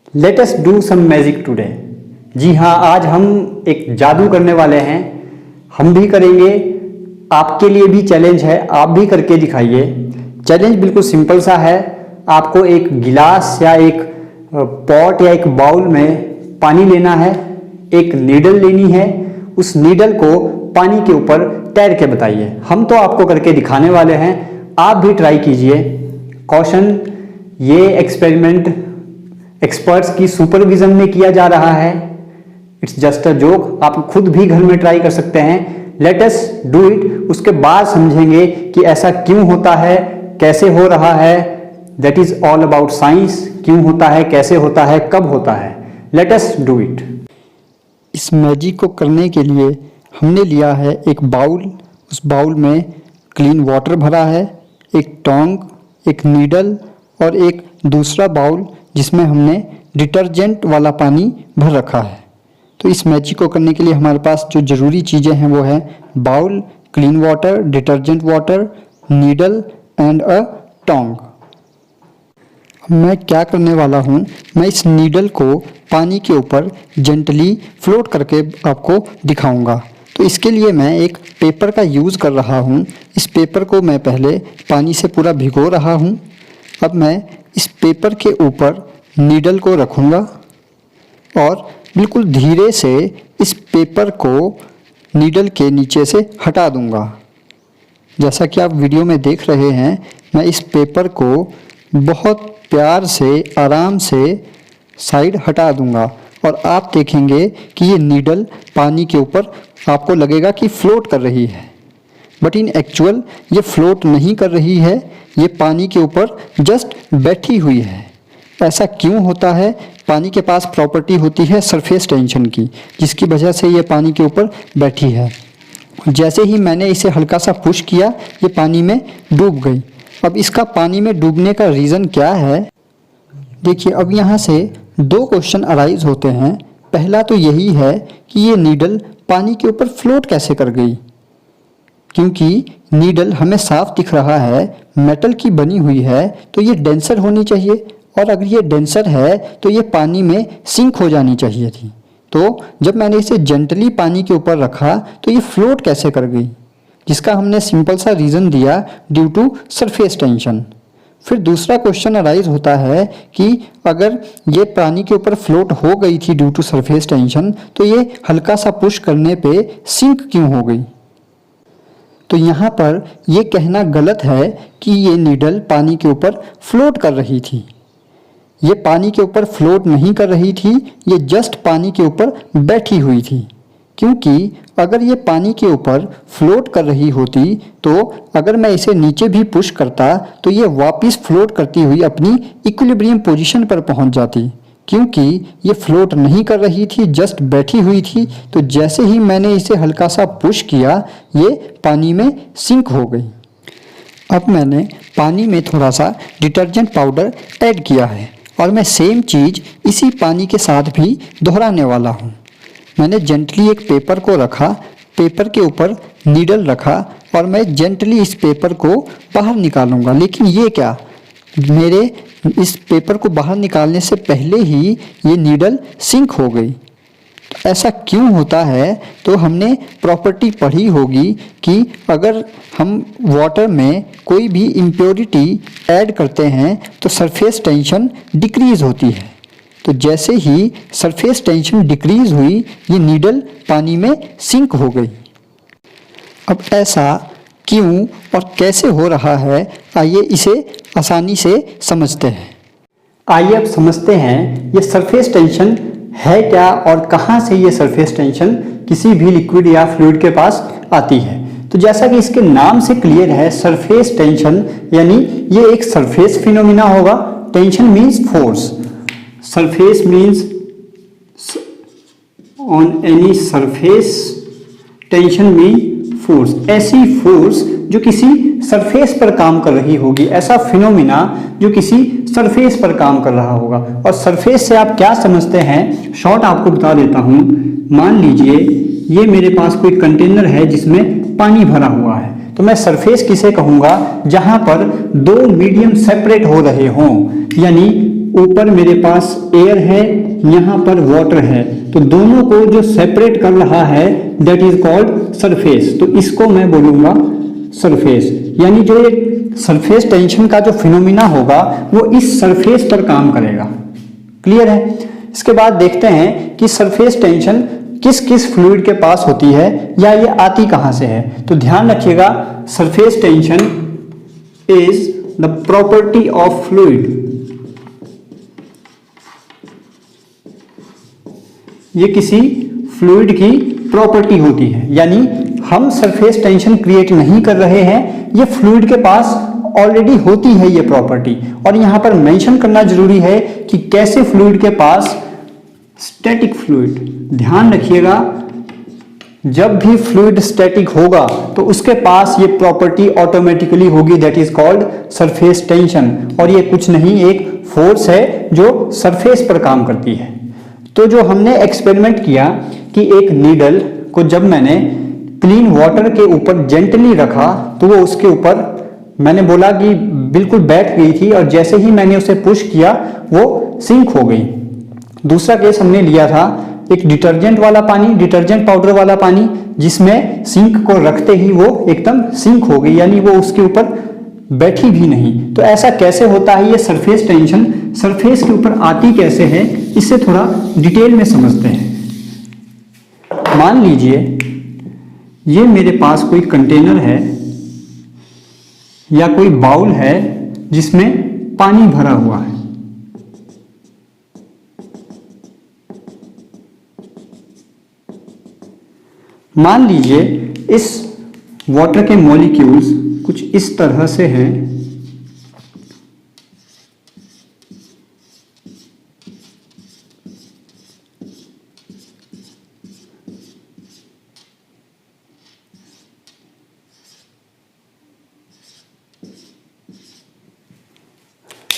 Late us do some magic today. जी हाँ, आज हम एक जादू करने वाले हैं। हम भी करेंगे, आपके लिए भी चैलेंज है, आप भी करके दिखाइए। चैलेंज बिल्कुल सिंपल सा है। आपको एक गिलास या एक पॉट या एक बाउल में पानी लेना है, एक नीडल लेनी है। उस नीडल को पानी के ऊपर तैर के बताइए। हम तो आपको करके दिखाने वाले हैं, आप भी ट्राई कीजिए। कॉशन, ये एक्सपेरिमेंट एक्सपर्ट्स की सुपरविजन में किया जा रहा है। It's just a joke. आप खुद भी घर में ट्राई कर सकते हैं। Late us do it. उसके बाद समझेंगे कि ऐसा क्यों होता है, कैसे हो रहा है। That is all about science. क्यों होता है, कैसे होता है, कब होता है। Late us do it. इस मैजिक को करने के लिए हमने लिया है एक बाउल। उस बाउल में क्लीन वाटर भरा है, एक टोंग, एक नीडल और एक दूसरा बाउल जिसमें हमने डिटर्जेंट वाला पानी भर रखा है। तो इस मैजिक को करने के लिए हमारे पास जो ज़रूरी चीज़ें हैं वो है bowl, clean water, detergent water, needle and a tong. मैं क्या करने वाला हूँ, मैं इस नीडल को पानी के ऊपर जेंटली फ्लोट करके आपको दिखाऊंगा। तो इसके लिए मैं एक पेपर का यूज़ कर रहा हूँ। इस पेपर को मैं पहले पानी से पूरा भिगो रहा हूँ। अब मैं इस पेपर के ऊपर नीडल को रखूँगा और बिल्कुल धीरे से इस पेपर को नीडल के नीचे से हटा दूँगा। जैसा कि आप वीडियो में देख रहे हैं, मैं इस पेपर को बहुत प्यार से, आराम से साइड हटा दूँगा और आप देखेंगे कि ये नीडल पानी के ऊपर आपको लगेगा कि फ्लोट कर रही है, बट इन एक्चुअल ये फ्लोट नहीं कर रही है। ये पानी के ऊपर जस्ट बैठी हुई है। ऐसा क्यों होता है? पानी के पास प्रॉपर्टी होती है सरफेस टेंशन की, जिसकी वजह से ये पानी के ऊपर बैठी है। जैसे ही मैंने इसे हल्का सा पुश किया, ये पानी में डूब गई। अब इसका पानी में डूबने का रीज़न क्या है? देखिए, अब यहाँ से दो क्वेश्चन अराइज होते हैं। पहला तो यही है कि ये नीडल पानी के ऊपर फ्लोट कैसे कर गई, क्योंकि नीडल हमें साफ दिख रहा है, मेटल की बनी हुई है, तो ये डेंसर होनी चाहिए। और अगर ये डेंसर है तो ये पानी में सिंक हो जानी चाहिए थी। तो जब मैंने इसे जेंटली पानी के ऊपर रखा तो ये फ्लोट कैसे कर गई, जिसका हमने सिंपल सा रीज़न दिया, ड्यू टू सरफेस टेंशन। फिर दूसरा क्वेश्चन अराइज होता है कि अगर ये पानी के ऊपर फ्लोट हो गई थी ड्यू टू सरफेस टेंशन, तो ये हल्का सा पुश करने पे सिंक क्यों हो गई। तो यहाँ पर ये कहना गलत है कि ये नीडल पानी के ऊपर फ्लोट कर रही थी। ये पानी के ऊपर फ्लोट नहीं कर रही थी, ये जस्ट पानी के ऊपर बैठी हुई थी। क्योंकि अगर ये पानी के ऊपर फ्लोट कर रही होती तो अगर मैं इसे नीचे भी पुश करता तो ये वापस फ्लोट करती हुई अपनी इक्विलिब्रियम पोजीशन पर पहुंच जाती। क्योंकि ये फ्लोट नहीं कर रही थी, जस्ट बैठी हुई थी, तो जैसे ही मैंने इसे हल्का सा पुश किया, ये पानी में सिंक हो गई। अब मैंने पानी में थोड़ा सा डिटर्जेंट पाउडर ऐड किया है और मैं सेम चीज़ इसी पानी के साथ भी दोहराने वाला हूँ। मैंने जेंटली एक पेपर को रखा, पेपर के ऊपर नीडल रखा और मैं जेंटली इस पेपर को बाहर निकालूंगा। लेकिन ये क्या, मेरे इस पेपर को बाहर निकालने से पहले ही ये नीडल सिंक हो गई। तो ऐसा क्यों होता है? तो हमने प्रॉपर्टी पढ़ी होगी कि अगर हम वाटर में कोई भी इम्प्योरिटी ऐड करते हैं तो सरफेस टेंशन डिक्रीज़ होती है। तो जैसे ही सरफेस टेंशन डिक्रीज़ हुई, ये नीडल पानी में सिंक हो गई। अब ऐसा क्यों और कैसे हो रहा है, आइए इसे आसानी से समझते हैं। आइए अब समझते हैं ये सरफेस टेंशन है क्या और कहाँ से ये सरफेस टेंशन किसी भी लिक्विड या फ्लूइड के पास आती है। तो जैसा कि इसके नाम से क्लियर है, सरफेस टेंशन यानी ये एक सरफेस फिनोमिना होगा। Tension means force, surface means on any surface, tension mean force, ऐसी फोर्स जो किसी सरफेस पर काम कर रही होगी, ऐसा फिनोमिना जो किसी सरफेस पर काम कर रहा होगा। और सरफेस से आप क्या समझते हैं, शॉर्ट आपको बता देता हूं। मान लीजिए ये मेरे पास कोई कंटेनर है जिसमें पानी भरा हुआ है, तो मैं सरफेस किसे कहूंगा, जहां पर दो मीडियम सेपरेट हो रहे हों, यानी ऊपर मेरे पास एयर है, यहाँ पर वाटर है, तो दोनों को जो सेपरेट कर रहा है दैट इज कॉल्ड सरफेस। तो इसको मैं बोलूंगा सरफेस, यानी जो एक सरफेस टेंशन का जो फिनोमिना होगा वो इस सरफेस पर काम करेगा। क्लियर है? इसके बाद देखते हैं कि सरफेस टेंशन किस किस फ्लूइड के पास होती है या ये आती कहां से है। तो ध्यान रखिएगा, surface tension is the property of fluid. ये किसी फ्लूइड की प्रॉपर्टी होती है, यानी हम सरफेस टेंशन क्रिएट नहीं कर रहे हैं, ये फ्लूइड के पास ऑलरेडी होती है ये प्रॉपर्टी। और यहां पर मेंशन करना जरूरी है कि कैसे फ्लूइड के पास, स्टैटिक फ्लूइड। ध्यान रखिएगा, जब भी फ्लूइड स्टैटिक होगा तो उसके पास ये प्रॉपर्टी ऑटोमेटिकली होगी, that is called surface tension. और ये कुछ नहीं, एक फोर्स है जो सरफेस पर काम करती है। तो जो हमने एक्सपेरिमेंट किया कि एक नीडल को जब मैंने क्लीन वाटर के ऊपर जेंटली रखा तो वो उसके ऊपर, मैंने बोला कि बिल्कुल बैठ गई थी, और जैसे ही मैंने उसे पुश किया वो सिंक हो गई। दूसरा केस हमने लिया था एक डिटर्जेंट वाला पानी, डिटर्जेंट पाउडर वाला पानी, जिसमें सिंक को रखते ही वो एकदम सिंक हो गई, यानी वो उसके ऊपर बैठी भी नहीं। तो ऐसा कैसे होता है? ये सरफेस टेंशन सरफेस के ऊपर आती कैसे है, इससे थोड़ा डिटेल में समझते हैं। मान लीजिए ये मेरे पास कोई कंटेनर है या कोई बाउल है जिसमें पानी भरा हुआ है। मान लीजिए इस वाटर के मॉलिक्यूल्स कुछ इस तरह से हैं।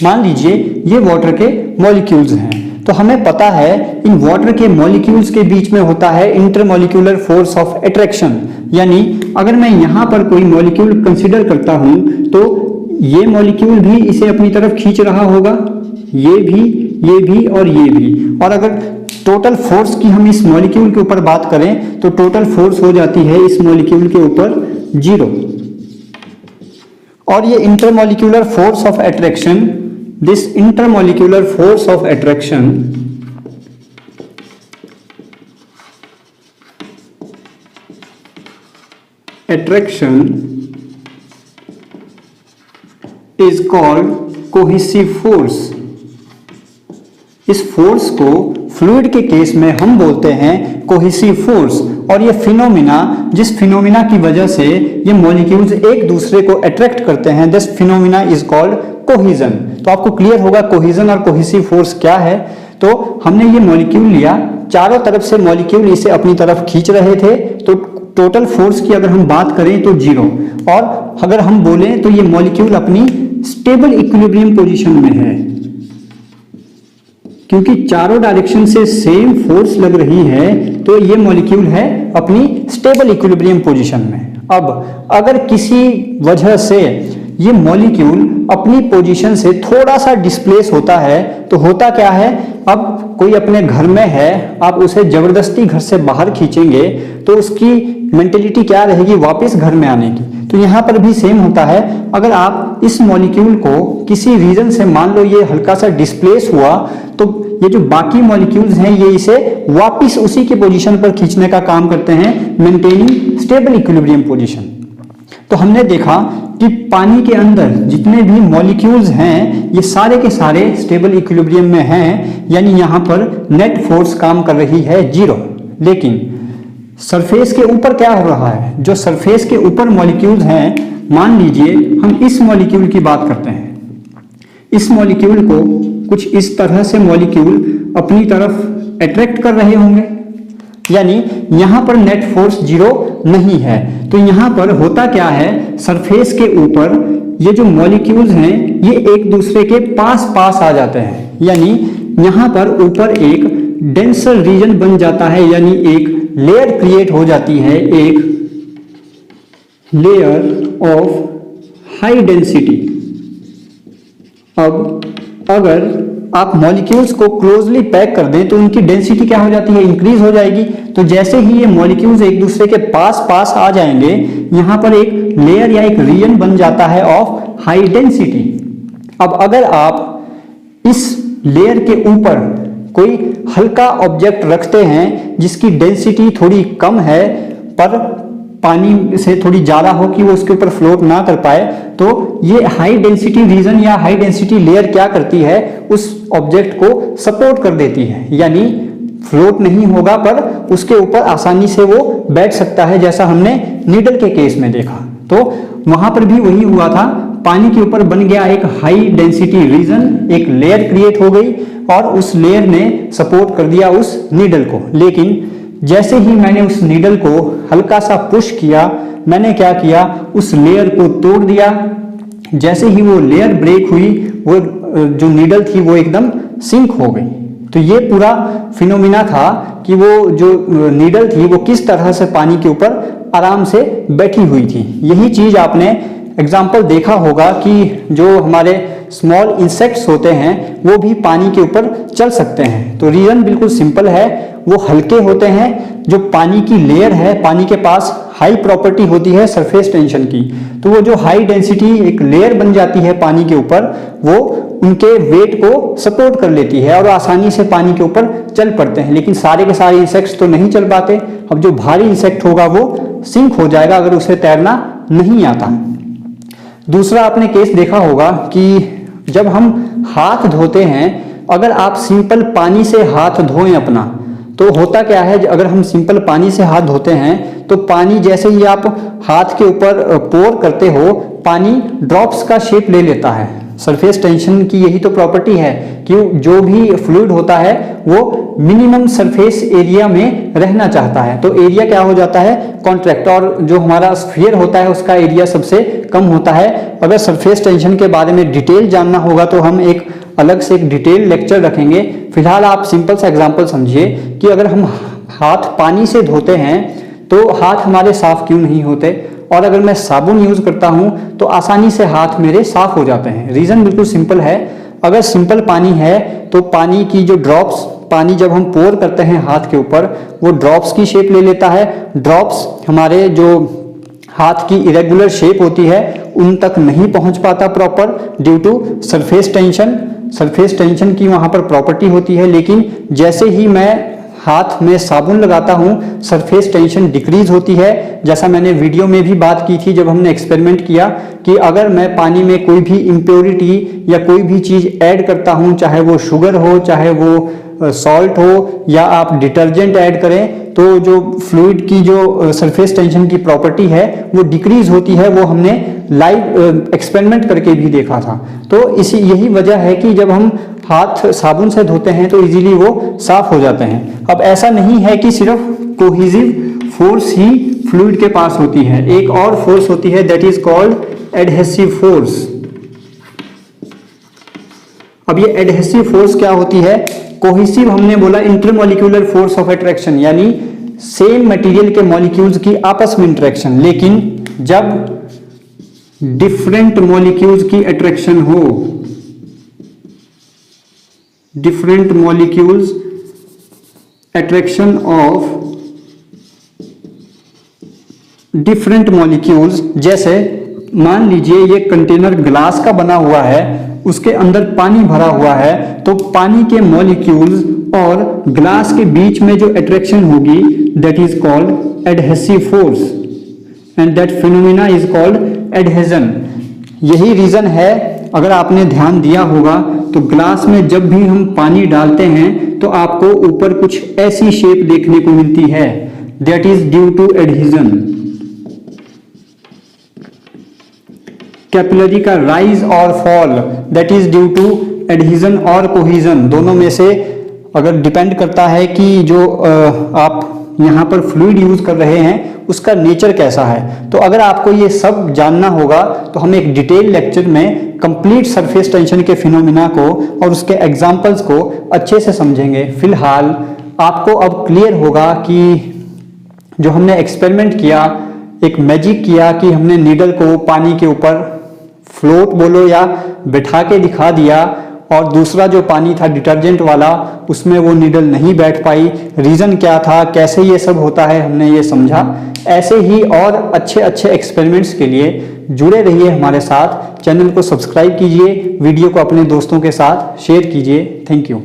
मान लीजिए ये वाटर के मॉलिक्यूल्स हैं, तो हमें पता है इन वाटर के मॉलिक्यूल्स के बीच में होता है इंटरमॉलिक्यूलर फोर्स ऑफ अट्रैक्शन। यानी अगर मैं यहां पर कोई मॉलिक्यूल कंसीडर करता हूं तो ये मॉलिक्यूल भी इसे अपनी तरफ खींच रहा होगा, ये भी और ये भी। और अगर टोटल फोर्स की हम इस मॉलिक्यूल के ऊपर बात करें तो टोटल फोर्स हो जाती है इस मॉलिक्यूल के ऊपर 0। और ये intermolecular force of attraction, this intermolecular force of attraction is called cohesive force। इस फोर्स को फ्लूइड के केस में हम बोलते हैं कोहेसिव फोर्स। और ये फिनोमिना, जिस फिनोमिना की वजह से ये मॉलिक्यूल्स एक दूसरे को अट्रैक्ट करते हैं, this phenomena is called cohesion. तो आपको क्लियर होगा कोहिजन और कोहेसिव फोर्स क्या है। तो हमने ये मॉलिक्यूल लिया, चारों तरफ से मॉलिक्यूल इसे अपनी तरफ खींच रहे थे, तो टोटल फोर्स की अगर हम बात करें तो 0। और अगर हम बोलें तो ये मॉलिक्यूल अपनी स्टेबल इक्विलिब्रियम पोजीशन में है, क्योंकि चारों डायरेक्शन से सेम फोर्स लग रही है, तो ये मॉलिक्यूल है अपनी स्टेबल इक्विलिब्रियम पोजीशन में। अब अगर किसी वजह से ये मॉलिक्यूल अपनी पोजीशन से थोड़ा सा डिस्प्लेस होता है, तो होता क्या है, अब कोई अपने घर में है, आप उसे जबरदस्ती घर से बाहर खींचेंगे तो उसकी मेंटेलिटी क्या रहेगी, वापस घर में आने की। तो यहाँ पर भी सेम होता है। अगर आप इस मॉलिक्यूल को किसी रीजन से, मान लो ये हल्का सा डिस्प्लेस हुआ, तो ये जो बाकी मॉलिक्यूल्स हैं ये इसे वापस उसी की पोजीशन पर खींचने का काम करते हैं, मेंटेनिंग स्टेबल इक्विलिब्रियम पोजीशन। तो हमने देखा कि पानी के अंदर जितने भी मॉलिक्यूल्स हैं ये सारे के सारे स्टेबल इक्विलिब्रियम में हैं, यानी यहाँ पर नेट फोर्स काम कर रही है 0। लेकिन सरफेस के ऊपर क्या हो रहा है, जो सरफेस के ऊपर मॉलिक्यूल्स हैं, मान लीजिए हम इस मॉलिक्यूल की बात करते हैं। इस मॉलिक्यूल को कुछ इस तरह से मॉलिक्यूल अपनी तरफ अट्रैक्ट कर रहे होंगे, यानी यहां पर नेट फोर्स 0 नहीं है। तो यहां पर होता क्या है, सरफेस के ऊपर ये जो मॉलिक्यूल्स हैं ये एक दूसरे के पास पास आ जाते हैं, यानी यहां पर ऊपर एक डेंसर रीजन बन जाता है, यानी एक लेयर क्रिएट हो जाती है, एक लेयर ऑफ हाई डेंसिटी। अब अगर आप मॉलिक्यूल्स को क्लोजली पैक कर दें तो उनकी डेंसिटी क्या हो जाती है, इंक्रीज हो जाएगी। तो जैसे ही ये मॉलिक्यूल्स एक दूसरे के पास पास आ जाएंगे, यहाँ पर एक लेयर या एक रीजन बन जाता है ऑफ हाई डेंसिटी। अब अगर आप इस लेयर के ऊपर कोई हल्का ऑब्जेक्ट रखते हैं जिसकी डेंसिटी थोड़ी कम है पर पानी से थोड़ी ज्यादा हो कि वो उसके ऊपर फ्लोट ना कर पाए, तो ये हाई डेंसिटी रीजन या हाई डेंसिटी लेयर क्या करती है, उस ऑब्जेक्ट को सपोर्ट कर देती है, यानी फ्लोट नहीं होगा पर उसके ऊपर आसानी से वो बैठ सकता है, जैसा हमने नीडल के केस में देखा। तो वहां पर भी वही हुआ था, पानी के ऊपर बन गया एक हाई डेंसिटी रीजन, एक लेयर क्रिएट हो गई और उस लेयर ने सपोर्ट कर दिया उस नीडल को। लेकिन जैसे ही मैंने उस नीडल को हल्का सा पुश किया, मैंने क्या किया, उस लेयर को तोड़ दिया। जैसे ही वो लेयर ब्रेक हुई, वो जो नीडल थी वो एकदम सिंक हो गई। तो ये पूरा फिनोमिना था कि वो जो नीडल थी वो किस तरह से पानी के ऊपर आराम से बैठी हुई थी। यही चीज आपने एग्जाम्पल देखा होगा कि जो हमारे स्मॉल इंसेक्ट्स होते हैं वो भी पानी के ऊपर चल सकते हैं। तो रीजन बिल्कुल सिंपल है, वो हल्के होते हैं, जो पानी की लेयर है, पानी के पास हाई प्रॉपर्टी होती है सरफेस टेंशन की, तो वो जो हाई डेंसिटी एक लेयर बन जाती है पानी के ऊपर, वो उनके वेट को सपोर्ट कर लेती है और आसानी से पानी के ऊपर चल पड़ते हैं। लेकिन सारे के सारे इंसेक्ट्स तो नहीं चल पाते। अब जो भारी इंसेक्ट होगा वो सिंक हो जाएगा अगर उसे तैरना नहीं आता। दूसरा आपने केस देखा होगा कि जब हम हाथ धोते हैं, अगर आप सिंपल पानी से हाथ धोएं अपना, तो होता क्या है, अगर हम सिंपल पानी से हाथ धोते हैं तो पानी जैसे ही आप हाथ के ऊपर पोर करते हो, पानी ड्रॉप्स का शेप ले लेता है। सरफेस टेंशन की यही तो प्रॉपर्टी है कि जो भी फ्लूइड होता है वो मिनिमम सरफेस एरिया में रहना चाहता है। तो एरिया क्या हो जाता है, कॉन्ट्रैक्ट, और जो हमारा स्फीयर होता है उसका एरिया सबसे कम होता है। अगर सरफेस टेंशन के बारे में डिटेल जानना होगा तो हम एक अलग से एक डिटेल लेक्चर रखेंगे। फिलहाल आप सिंपल सा एग्जांपल समझिए कि अगर हम हाथ पानी से धोते हैं तो हाथ हमारे साफ क्यों नहीं होते, और अगर मैं साबुन यूज करता हूं तो आसानी से हाथ मेरे साफ हो जाते हैं। रीजन बिल्कुल सिंपल है, अगर सिंपल पानी है तो पानी की जो ड्रॉप्स, पानी जब हम पोर करते हैं हाथ के ऊपर, वो ड्रॉप्स की शेप ले लेता है। ड्रॉप्स हमारे जो हाथ की इरेगुलर शेप होती है उन तक नहीं पहुंच पाता proper, due to surface tension. Surface tension की वहां पर प्रॉपर्टी होती है। लेकिन जैसे ही मैं हाथ में साबुन लगाता हूं, सरफेस टेंशन डिक्रीज होती है। जैसा मैंने वीडियो में भी बात की थी जब हमने एक्सपेरिमेंट किया कि अगर मैं पानी में कोई भी इम्प्योरिटी या कोई भी चीज ऐड करता हूं, चाहे वो शुगर हो, चाहे वो सॉल्ट हो, या आप डिटर्जेंट ऐड करें, तो जो फ्लूइड की जो सरफेस टेंशन की प्रॉपर्टी है वो डिक्रीज होती है। वो हमने लाइव एक्सपेरिमेंट करके भी देखा था। तो यही वजह है कि जब हम हाथ साबुन से धोते हैं तो इजीली वो साफ हो जाते हैं। अब ऐसा नहीं है कि सिर्फ कोहेसिव फोर्स ही फ्लूइड के पास होती है, एक और फोर्स होती है, that is called adhesive force. अब ये एडहेसिव फोर्स क्या होती है, कोहेसिव हमने बोला इंटरमॉलिक्यूलर फोर्स ऑफ अट्रैक्शन, यानी सेम मटेरियल के मॉलिक्यूल्स की आपस में इंटरेक्शन। लेकिन जब डिफरेंट मॉलिक्यूल्स की अट्रैक्शन हो, different molecules attraction of different molecules, जैसे मान लीजिए ये कंटेनर ग्लास का बना हुआ है, उसके अंदर पानी भरा हुआ है, तो पानी के मॉलिक्यूल्स और ग्लास के बीच में जो अट्रैक्शन होगी that is called adhesive force, and that phenomena is called adhesion. यही रीजन है, अगर आपने ध्यान दिया होगा तो ग्लास में जब भी हम पानी डालते हैं तो आपको ऊपर कुछ ऐसी शेप देखने को मिलती है, that is due to adhesion. Capillary का राइज और fall, that is due to adhesion और कोहेजन। दोनों में से अगर डिपेंड करता है कि जो आप यहाँ पर फ्लूइड यूज कर रहे हैं उसका नेचर कैसा है। तो अगर आपको ये सब जानना होगा तो हम एक डिटेल लेक्चर में कंप्लीट सरफेस टेंशन के फिनोमिना को और उसके एग्जांपल्स को अच्छे से समझेंगे। फिलहाल आपको अब क्लियर होगा कि जो हमने एक्सपेरिमेंट किया, एक मैजिक किया कि हमने नीडल को पानी के ऊपर फ्लोट बोलो या बिठा के दिखा दिया, और दूसरा जो पानी था डिटर्जेंट वाला उसमें वो नीडल नहीं बैठ पाई। रीज़न क्या था, कैसे ये सब होता है, हमने ये समझा। ऐसे ही और अच्छे अच्छे एक्सपेरिमेंट्स के लिए जुड़े रहिए हमारे साथ। चैनल को सब्सक्राइब कीजिए, वीडियो को अपने दोस्तों के साथ शेयर कीजिए। Thank you.